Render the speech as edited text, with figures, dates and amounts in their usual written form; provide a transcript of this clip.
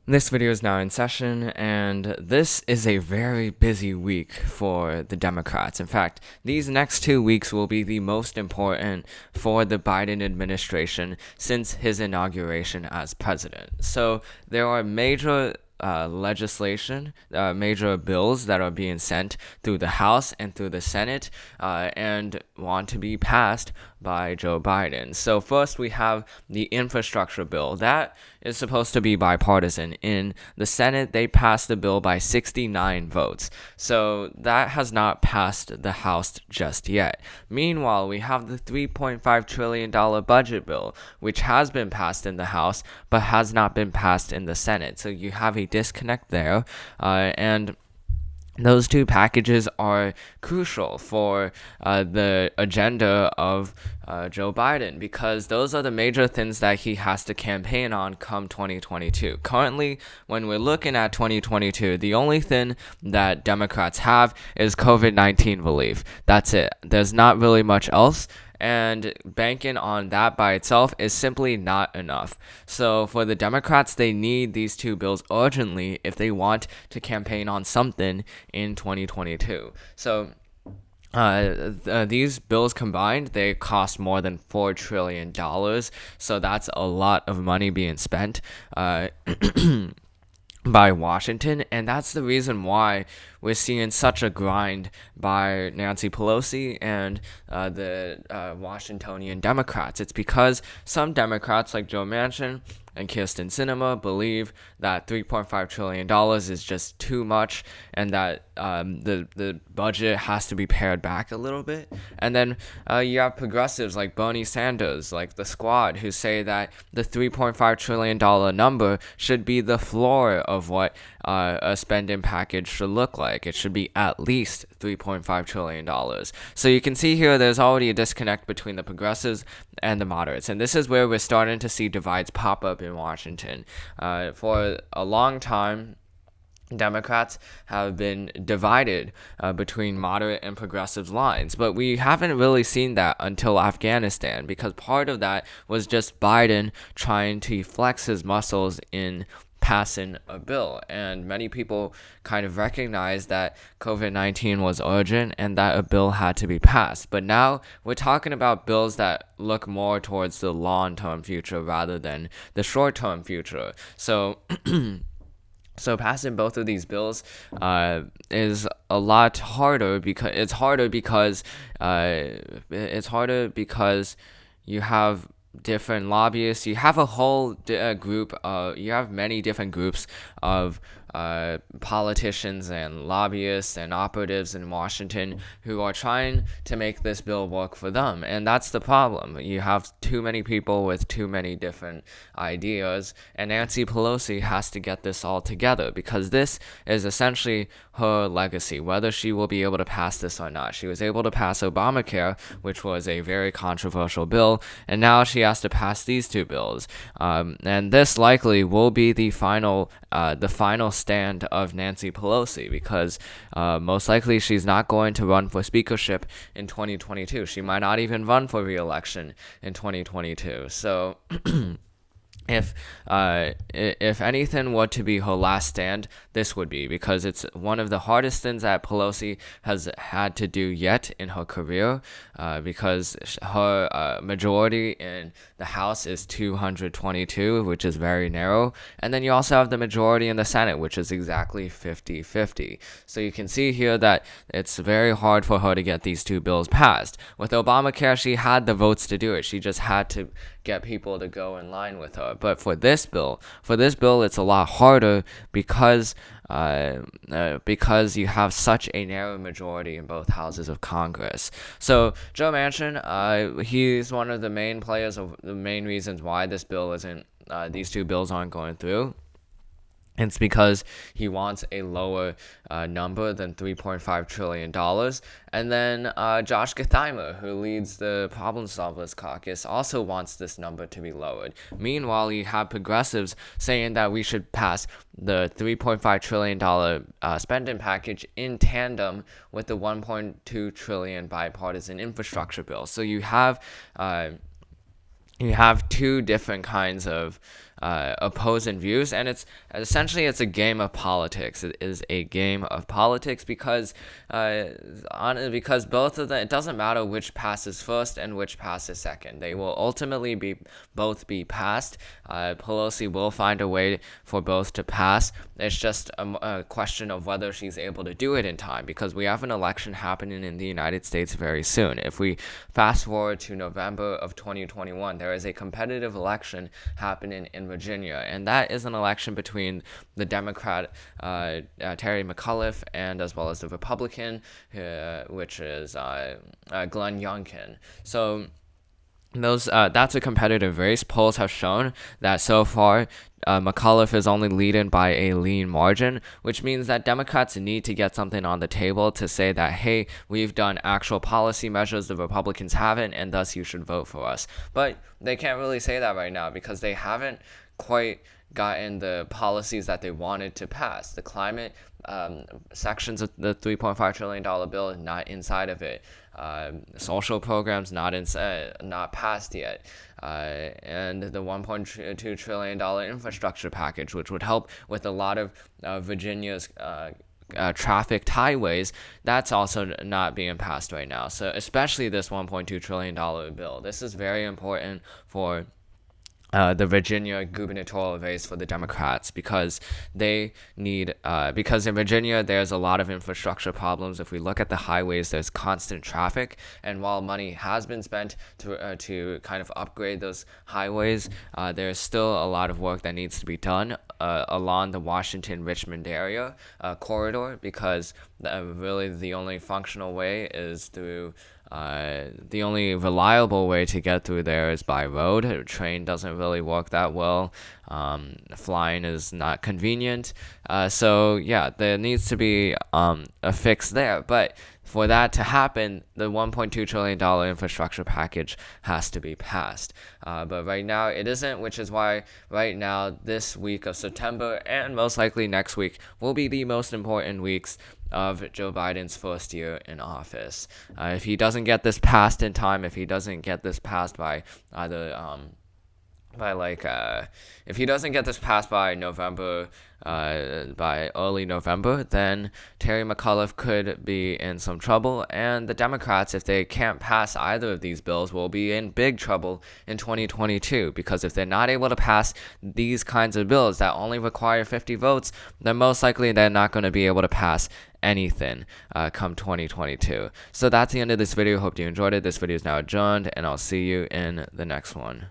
This video is now in session, and this is a very busy week for the Democrats. In fact, these next 2 weeks will be the most important for the Biden administration since his inauguration as president. So there are major major bills that are being sent through the House and through the Senate and want to be passed by Joe Biden. So first we have the infrastructure bill. That is supposed to be bipartisan. In the Senate, they passed the bill by 69 votes. So that has not passed the House just yet. Meanwhile, we have the $3.5 trillion budget bill, which has been passed in the House, but has not been passed in the Senate. So you have a disconnect there. And those two packages are crucial for the agenda of Joe Biden because those are the major things that he has to campaign on come 2022. Currently, when we're looking at 2022, the only thing that Democrats have is COVID-19 relief. That's it. There's not really much else. And banking on that by itself is simply not enough. So for the Democrats, they need these two bills urgently if they want to campaign on something in 2022. So these bills combined, they cost more than $4 trillion. So that's a lot of money being spent. By Washington, and that's the reason why we're seeing such a grind by Nancy Pelosi and the Washingtonian Democrats. It's because some Democrats like Joe Manchin and Kyrsten Sinema believe that $3.5 trillion is just too much and that the budget has to be pared back a little bit. And then you have progressives like Bernie Sanders, like the Squad, who say that the $3.5 trillion number should be the floor of what a spending package should look like. It should be at least $3.5 trillion. So you can see here there's already a disconnect between the progressives and the moderates. And this is where we're starting to see divides pop up in Washington. For a long time, Democrats have been divided between moderate and progressive lines, but we haven't really seen that until Afghanistan, because part of that was just Biden trying to flex his muscles in passing a bill, and many people kind of recognized that COVID-19 was urgent and that a bill had to be passed. But now we're talking about bills that look more towards the long-term future rather than the short-term future. So So passing both of these bills is a lot harder because you have different lobbyists. You have a whole group. You have many different groups of politicians and lobbyists and operatives in Washington who are trying to make this bill work for them. And that's the problem. You have too many people with too many different ideas, and Nancy Pelosi has to get this all together because this is essentially her legacy, whether she will be able to pass this or not. She was able to pass Obamacare, which was a very controversial bill, and now she has to pass these two bills. And this likely will be the final stand of Nancy Pelosi because most likely she's not going to run for speakership in 2022. She might not even run for re-election in 2022. So if anything were to be her last stand, this would be, because it's one of the hardest things that Pelosi has had to do yet in her career, because her majority in the House is 222, which is very narrow, and then you also have the majority in the Senate, which is exactly 50-50. So you can see here that it's very hard for her to get these two bills passed. With Obamacare, she had the votes to do it. She just had to get people to go in line with her. But for this bill, it's a lot harder because you have such a narrow majority in both houses of Congress. So Joe Manchin, he's one of the main players of the main reasons why these two bills aren't going through. It's because he wants a lower number than $3.5 trillion. And then Josh Gottheimer, who leads the Problem Solvers Caucus, also wants this number to be lowered. Meanwhile, you have progressives saying that we should pass the $3.5 trillion spending package in tandem with the $1.2 trillion bipartisan infrastructure bill. So you have two different kinds of opposing views, and it's a game of politics. It is a game of politics because because both of them, it doesn't matter which passes first and which passes second. They will ultimately both be passed. Pelosi will find a way for both to pass. It's just a question of whether she's able to do it in time, because we have an election happening in the United States very soon. If we fast forward to November of 2021, there is a competitive election happening in Virginia, and that is an election between the Democrat Terry McAuliffe and as well as the Republican, which is Glenn Youngkin. So that's a competitive race. Polls have shown that so far McAuliffe is only leading by a lean margin, which means that Democrats need to get something on the table to say that, hey, we've done actual policy measures the Republicans haven't, and thus you should vote for us. But they can't really say that right now because they haven't quite gotten the policies that they wanted to pass. The climate sections of the $3.5 trillion bill not inside of it. Social programs not passed yet. And the $1.2 trillion infrastructure package, which would help with a lot of Virginia's trafficked highways, that's also not being passed right now. So especially this $1.2 trillion bill. This is very important for the Virginia gubernatorial race for the Democrats, because they need because in Virginia there's a lot of infrastructure problems. If we look at the highways, there's constant traffic, and while money has been spent to kind of upgrade those highways, there's still a lot of work that needs to be done along the Washington-Richmond area corridor, because really the only functional way is through the only reliable way to get through there is by road. A train doesn't really work that well. Flying is not convenient. So yeah, there needs to be a fix there. But for that to happen, the $1.2 trillion infrastructure package has to be passed. But right now it isn't, which is why right now this week of September and most likely next week will be the most important weeks of Joe Biden's first year in office. If he doesn't get this passed in time, if he doesn't get this passed by either if he doesn't get this passed by early November, then Terry McAuliffe could be in some trouble, and the Democrats, if they can't pass either of these bills, will be in big trouble in 2022, because if they're not able to pass these kinds of bills that only require 50 votes, then most likely they're not going to be able to pass anything come 2022. So that's the end of this video. Hope you enjoyed it. This video is now adjourned, and I'll see you in the next one.